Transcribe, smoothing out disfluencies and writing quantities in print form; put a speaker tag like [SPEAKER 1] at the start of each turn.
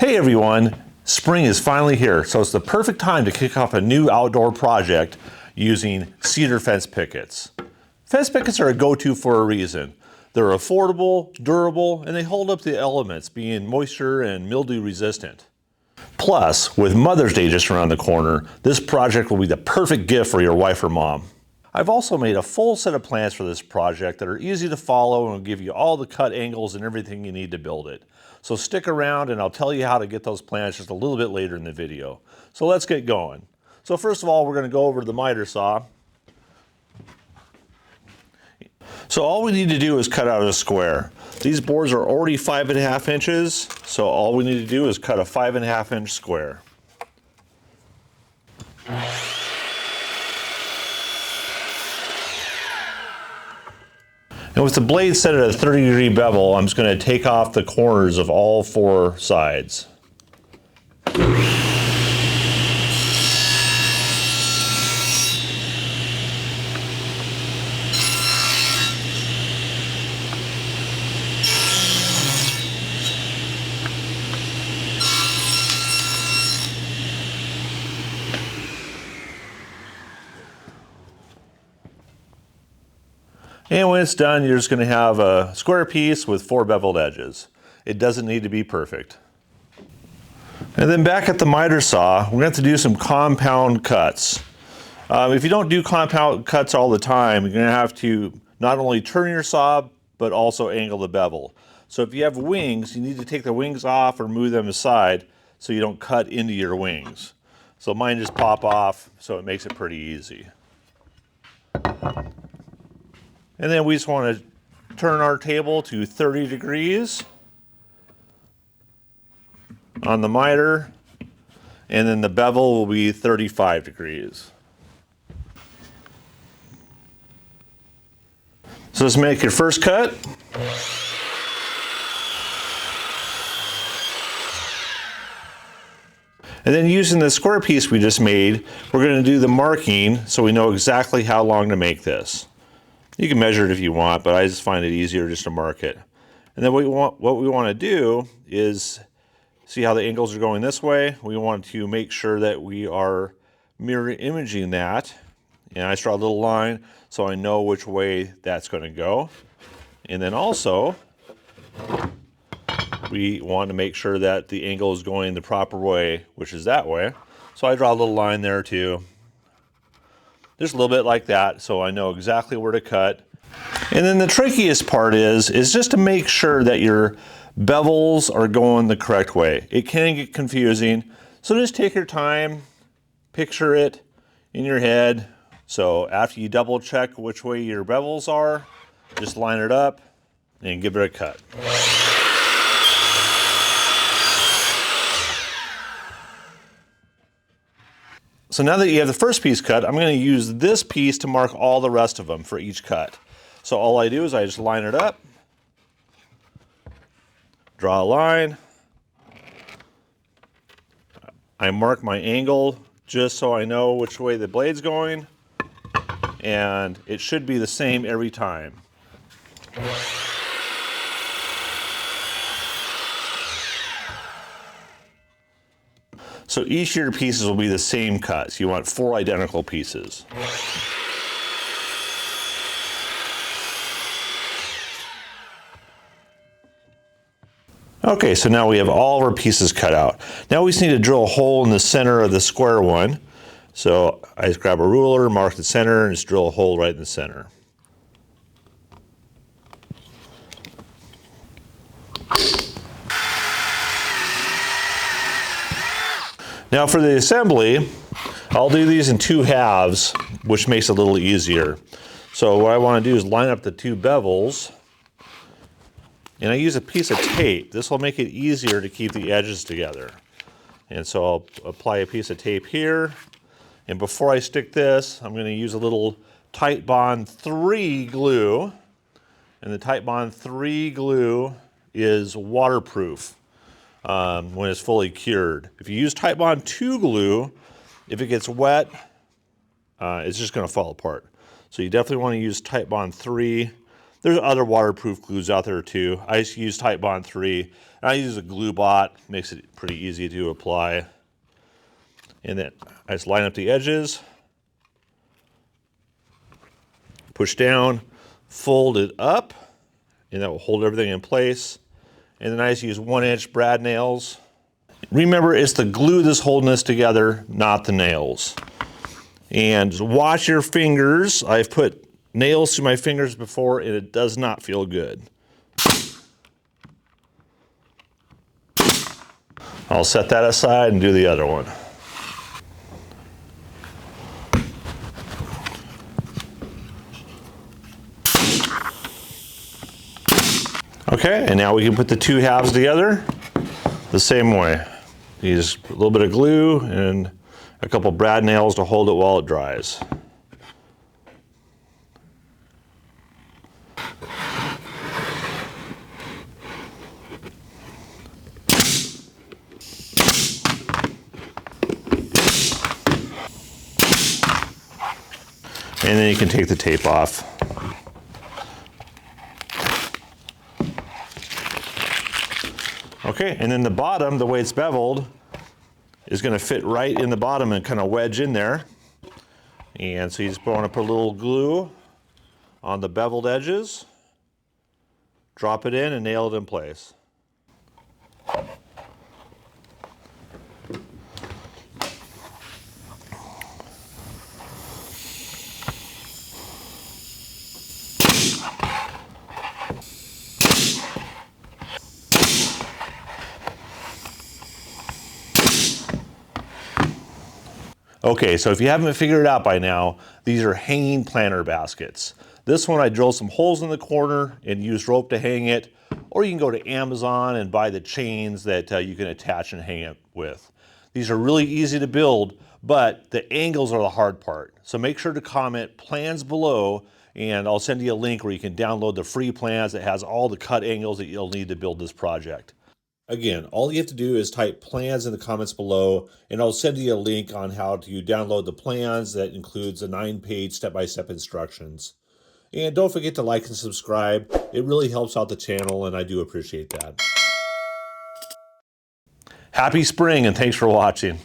[SPEAKER 1] Hey everyone, spring is finally here, so it's the perfect time to kick off a new outdoor project using cedar fence pickets. Fence pickets are a go-to for a reason. They're affordable, durable, and they hold up to the elements, being moisture and mildew resistant. Plus, with Mother's Day just around the corner, this project will be the perfect gift for your wife or mom. I've also made a full set of plans for this project that are easy to follow and will give you all the cut angles and everything you need to build it. So stick around and I'll tell you how to get those plans just a little bit later in the video. So let's get going. So first of all, we're going to go over to the miter saw. So all we need to do is cut out a square. These boards are already 5.5 inches, so all we need to do is cut a 5.5 inch square. And with the blade set at a 30-degree bevel, I'm just going to take off the corners of all 4 sides. And when it's done, you're just going to have a square piece with 4 beveled edges. It doesn't need to be perfect. And then back at the miter saw, we're going to have to do some compound cuts. If you don't do compound cuts all the time, you're going to have to not only turn your saw, but also angle the bevel. So if you have wings, you need to take the wings off or move them aside so you don't cut into your wings. So mine just pop off, so it makes it pretty easy. And then we just want to turn our table to 30 degrees on the miter, and then the bevel will be 35 degrees. So let's make your first cut. And then using the square piece we just made, we're going to do the marking so we know exactly how long to make this. You can measure it if you want, but I just find it easier just to mark it. And then what we want to do is see how the angles are going this way. We want to make sure that we are mirror imaging that. And I draw a little line so I know which way that's going to go. And then also, we want to make sure that the angle is going the proper way, which is that way. So I draw a little line there too. Just a little bit like that, so I know exactly where to cut. And then the trickiest part is just to make sure that your bevels are going the correct way. It can get confusing, so just take your time, picture it in your head. So after you double check which way your bevels are, just line it up and give it a cut. So now that you have the first piece cut, I'm going to use this piece to mark all the rest of them for each cut. So all I do is I just line it up, draw a line, I mark my angle just so I know which way the blade's going, and it should be the same every time. So each of your pieces will be the same cuts. You want 4 identical pieces. Okay, so now we have all of our pieces cut out. Now we just need to drill a hole in the center of the square one. So I just grab a ruler, mark the center, and just drill a hole right in the center. Now for the assembly, I'll do these in 2 halves, which makes it a little easier. So what I want to do is line up the 2 bevels, and I use a piece of tape. This will make it easier to keep the edges together. And so I'll apply a piece of tape here, and before I stick this, I'm going to use a little Titebond 3 glue, and the Titebond 3 glue is waterproof. When it's fully cured. If you use Titebond 2 glue, if it gets wet, it's just going to fall apart. So you definitely want to use Titebond 3. There's other waterproof glues out there too. I just use Type Bond 3. And I use a glue bot, makes it pretty easy to apply. And then I just line up the edges, push down, fold it up, and that will hold everything in place. And then I just use 1-inch brad nails. Remember, it's the glue that's holding this together, not the nails. And watch your fingers. I've put nails through my fingers before, and it does not feel good. I'll set that aside and do the other one. Okay, and now we can put the two halves together the same way. Use a little bit of glue and a couple brad nails to hold it while it dries. And then you can take the tape off. Okay, and then the bottom, the way it's beveled, is going to fit right in the bottom and kind of wedge in there. And so you just want to put a little glue on the beveled edges, drop it in, and nail it in place. Okay, so if you haven't figured it out by now, these are hanging planter baskets. This one I drilled some holes in the corner and used rope to hang it, or you can go to Amazon and buy the chains that you can attach and hang it with. These are really easy to build, but the angles are the hard part. So make sure to comment plans below, and I'll send you a link where you can download the free plans that has all the cut angles that you'll need to build this project. Again, all you have to do is type plans in the comments below, and I'll send you a link on how to download the plans that includes a 9-page step-by-step instructions. And don't forget to like and subscribe. It really helps out the channel, and I do appreciate that. Happy spring, and thanks for watching.